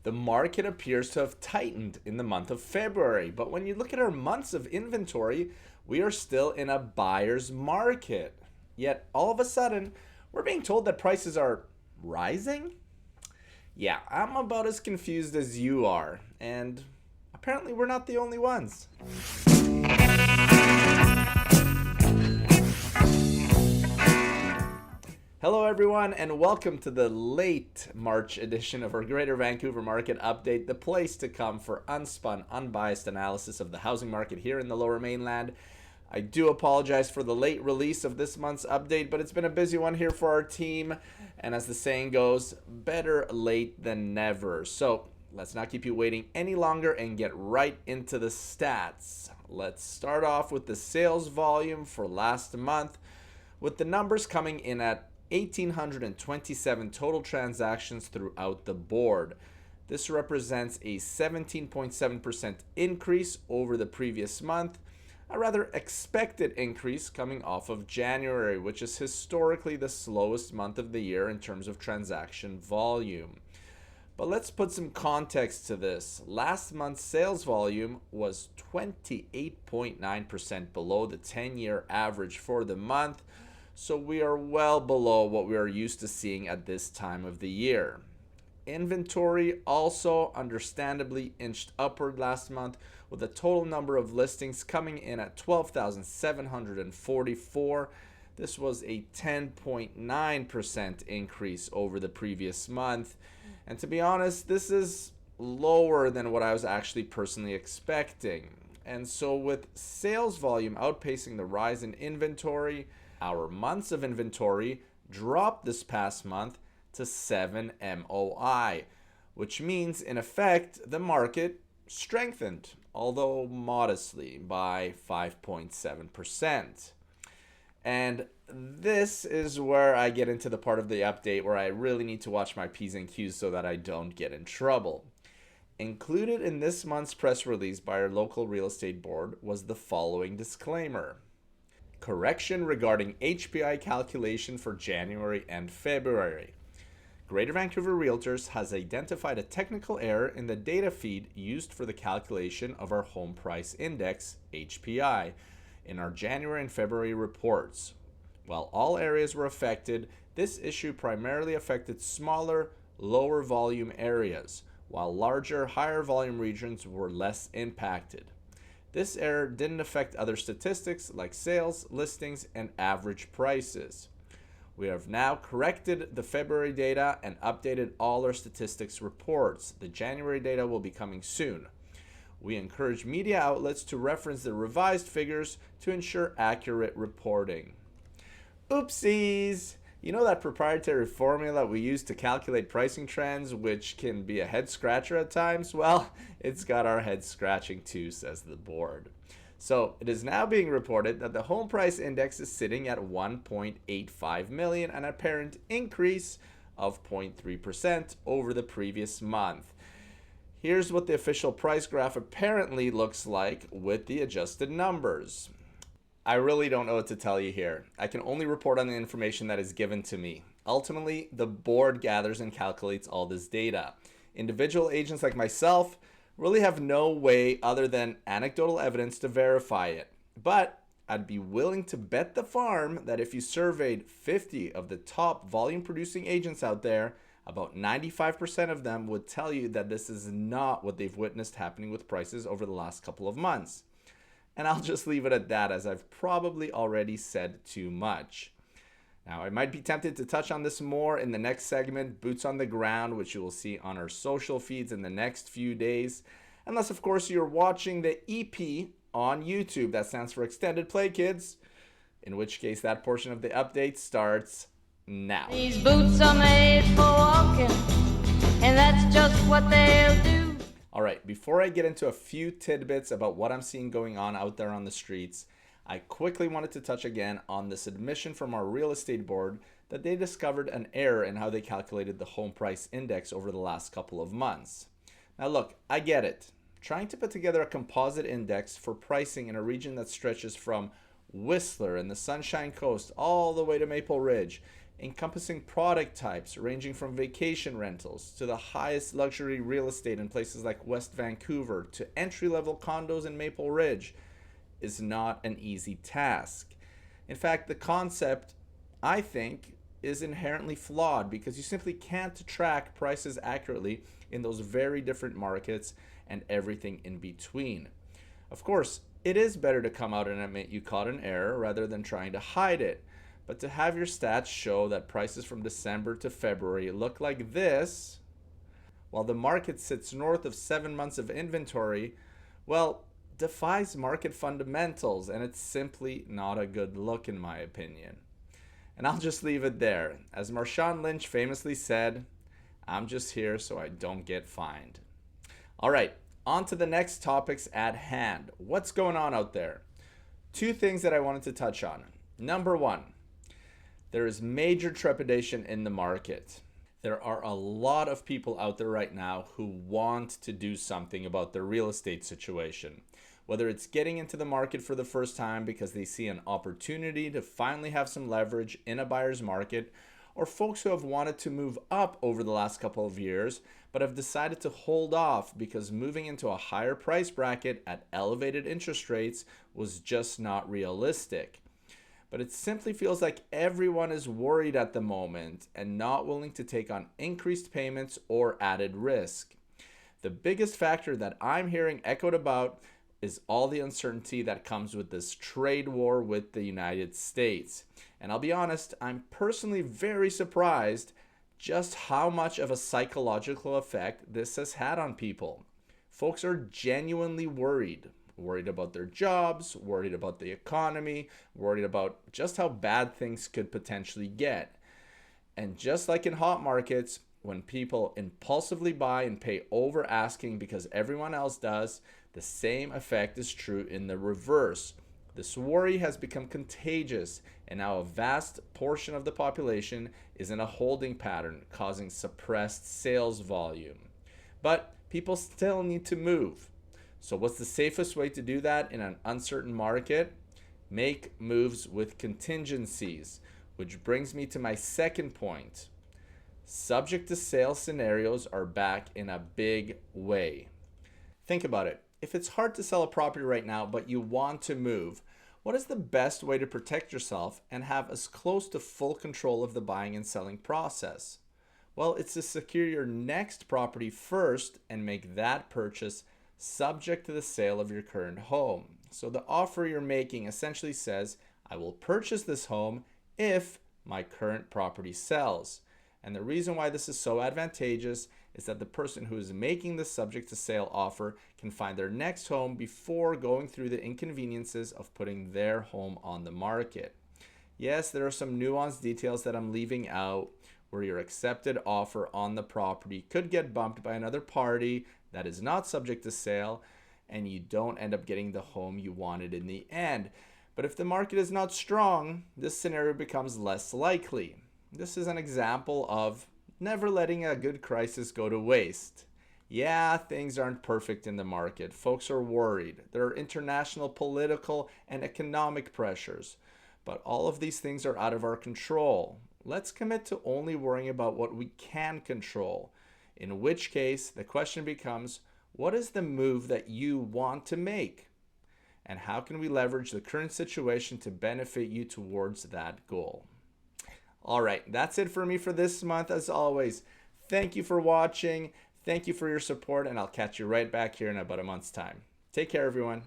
The market appears to have tightened in the month of February, but when you look at our months of inventory, we are still in a buyer's market. Yet all of a sudden, we're being told that prices are rising? Yeah, I'm about as confused as you are, and apparently we're not the only ones. Hello everyone, and welcome to the late March edition of our Greater Vancouver Market Update, the place to come for unspun, unbiased analysis of the housing market here in the Lower Mainland. I do apologize for the late release of this month's update, but it's been a busy one here for our team, and as the saying goes, better late than never. So let's not keep you waiting any longer and get right into the stats. Let's start off with the sales volume for last month, with the numbers coming in at 1,827 total transactions throughout the board. This represents a 17.7% increase over the previous month, a rather expected increase coming off of January, which is historically the slowest month of the year in terms of transaction volume. But let's put some context to this. Last month's sales volume was 28.9% below the 10-year average for the month, so we are well below what we are used to seeing at this time of the year. Inventory also understandably inched upward last month, with the total number of listings coming in at 12,744. This was a 10.9% increase over the previous month. And to be honest, this is lower than what I was actually personally expecting. And so with sales volume outpacing the rise in inventory, our months of inventory dropped this past month to 7 MOI, which means in effect the market strengthened, although modestly, by 5.7%. And this is where I get into the part of the update where I really need to watch my P's and Q's so that I don't get in trouble. Included in this month's press release by our local real estate board was the following disclaimer. Correction regarding HPI calculation for January and February. Greater Vancouver Realtors has identified a technical error in the data feed used for the calculation of our home price index, HPI, in our January and February reports. While all areas were affected, this issue primarily affected smaller, lower volume areas, while larger, higher volume regions were less impacted. This error didn't affect other statistics like sales, listings, and average prices. We have now corrected the February data and updated all our statistics reports. The January data will be coming soon. We encourage media outlets to reference the revised figures to ensure accurate reporting. Oopsies! You know that proprietary formula we use to calculate pricing trends, which can be a head scratcher at times? Well, it's got our head scratching too, says the board. So it is now being reported that the home price index is sitting at 1.85 million, an apparent increase of 0.3% over the previous month. Here's what the official price graph apparently looks like with the adjusted numbers. I really don't know what to tell you here. I can only report on the information that is given to me. Ultimately, the board gathers and calculates all this data. Individual agents like myself really have no way other than anecdotal evidence to verify it. But I'd be willing to bet the farm that if you surveyed 50 of the top volume producing agents out there, about 95% of them would tell you that this is not what they've witnessed happening with prices over the last couple of months. And I'll just leave it at that, as I've probably already said too much. Now, I might be tempted to touch on this more in the next segment, Boots on the Ground, which you will see on our social feeds in the next few days. Unless, of course, you're watching the EP on YouTube. That stands for Extended Play, kids. In which case, that portion of the update starts now. These boots are made for walking, and that's just what they'll do. All right, before I get into a few tidbits about what I'm seeing going on out there on the streets, I quickly wanted to touch again on this admission from our real estate board that they discovered an error in how they calculated the home price index over the last couple of months. Now look, I get it. Trying to put together a composite index for pricing in a region that stretches from Whistler and the Sunshine Coast all the way to Maple Ridge encompassing product types ranging from vacation rentals to the highest luxury real estate in places like West Vancouver to entry-level condos in Maple Ridge, is not an easy task. In fact, the concept, I think, is inherently flawed because you simply can't track prices accurately in those very different markets and everything in between. Of course, it is better to come out and admit you caught an error rather than trying to hide it. But to have your stats show that prices from December to February look like this, while the market sits north of 7 months of inventory, well, defies market fundamentals, and it's simply not a good look in my opinion. And I'll just leave it there. As Marshawn Lynch famously said, I'm just here so I don't get fined. All right, on to the next topics at hand. What's going on out there? Two things that I wanted to touch on. Number one, there is major trepidation in the market. There are a lot of people out there right now who want to do something about their real estate situation. Whether it's getting into the market for the first time because they see an opportunity to finally have some leverage in a buyer's market, or folks who have wanted to move up over the last couple of years but have decided to hold off because moving into a higher price bracket at elevated interest rates was just not realistic. But it simply feels like everyone is worried at the moment and not willing to take on increased payments or added risk. The biggest factor that I'm hearing echoed about is all the uncertainty that comes with this trade war with the United States. And I'll be honest, I'm personally very surprised just how much of a psychological effect this has had on people. Folks are genuinely worried about their jobs, worried about the economy, worried about just how bad things could potentially get. And just like in hot markets, when people impulsively buy and pay over asking because everyone else does, the same effect is true in the reverse. This worry has become contagious, and now a vast portion of the population is in a holding pattern, causing suppressed sales volume. But people still need to move. So what's the safest way to do that in an uncertain market? Make moves with contingencies, which brings me to my second point. Subject to sale scenarios are back in a big way. Think about it. If it's hard to sell a property right now, but you want to move, what is the best way to protect yourself and have as close to full control of the buying and selling process? Well, it's to secure your next property first and make that purchase subject to the sale of your current home. So the offer you're making essentially says, I will purchase this home if my current property sells. And the reason why this is so advantageous is that the person who is making the subject to sale offer can find their next home before going through the inconveniences of putting their home on the market. Yes, there are some nuanced details that I'm leaving out, where your accepted offer on the property could get bumped by another party that is not subject to sale, and you don't end up getting the home you wanted in the end. But if the market is not strong, this scenario becomes less likely. This is an example of never letting a good crisis go to waste. Yeah, things aren't perfect in the market. Folks are worried. There are international political and economic pressures. But all of these things are out of our control. Let's commit to only worrying about what we can control. In which case, the question becomes, what is the move that you want to make? And how can we leverage the current situation to benefit you towards that goal? All right, that's it for me for this month. As always, thank you for watching. Thank you for your support, and I'll catch you right back here in about a month's time. Take care, everyone.